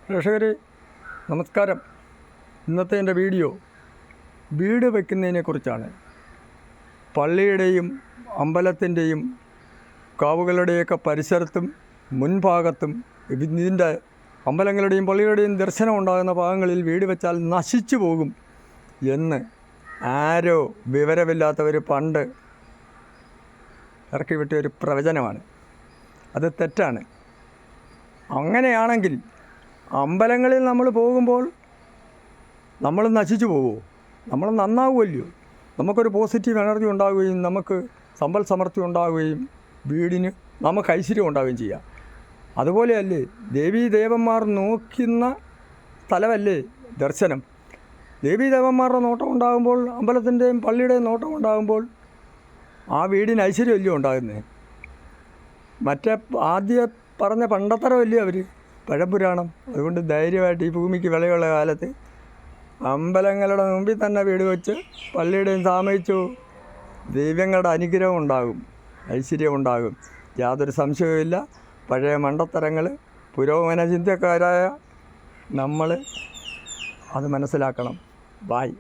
പ്രേക്ഷകരെ നമസ്കാരം. ഇന്നത്തെ എൻ്റെ വീഡിയോ വീട് വയ്ക്കുന്നതിനെക്കുറിച്ചാണ്. പള്ളിയുടെയും അമ്പലത്തിൻ്റെയും കാവുകളുടെയൊക്കെ പരിസരത്തും മുൻഭാഗത്തും ഇതിൻ്റെ അമ്പലങ്ങളുടെയും പള്ളികളുടെയും ദർശനം ഉണ്ടാകുന്ന ഭാഗങ്ങളിൽ വീട് വെച്ചാൽ നശിച്ചു പോകും എന്ന് ആരോ വിവരമില്ലാത്തവർ പണ്ട് ഇറക്കി വിട്ട ഒരു പ്രവചനമാണ്. അത് തെറ്റാണ്. അങ്ങനെയാണെങ്കിൽ അമ്പലങ്ങളിൽ നമ്മൾ പോകുമ്പോൾ നമ്മൾ നശിച്ചു പോകുമോ? നമ്മൾ നന്നാവുമല്ലോ. നമുക്കൊരു പോസിറ്റീവ് എനർജി ഉണ്ടാവുകയും നമുക്ക് സമ്പൽ സമൃദ്ധി ഉണ്ടാവുകയും വീടിന് നമുക്ക് ഐശ്വര്യം ഉണ്ടാവുകയും ചെയ്യാം. അതുപോലെയല്ലേ ദേവീ ദേവന്മാർ നോക്കുന്ന സ്ഥലമല്ലേ ദർശനം. ദേവീ ദേവന്മാരുടെ നോട്ടം ഉണ്ടാകുമ്പോൾ, അമ്പലത്തിൻ്റെയും പള്ളിയുടെയും നോട്ടം ഉണ്ടാകുമ്പോൾ ആ വീടിന് ഐശ്വര്യമല്ലേ ഉണ്ടാകുന്നത്. മറ്റേ ആദ്യം പറഞ്ഞ പണ്ടത്തരമല്ലേ അവർ പഴംപുരാണം. അതുകൊണ്ട് ധൈര്യമായിട്ട് ഈ ഭൂമിക്ക് വിലയുള്ള കാലത്ത് അമ്പലങ്ങളുടെ മുമ്പിൽ തന്നെ വീട് വെച്ച് പള്ളിയുടെയും താമസിച്ചു ദൈവങ്ങളുടെ അനുഗ്രഹം ഉണ്ടാകും, ഐശ്വര്യം ഉണ്ടാകും. യാതൊരു സംശയവുമില്ല. പഴയ മണ്ടത്തരങ്ങൾ പുരോഗമന ചിന്തക്കാരായ നമ്മൾ അത് മനസ്സിലാക്കണം. ബായ്.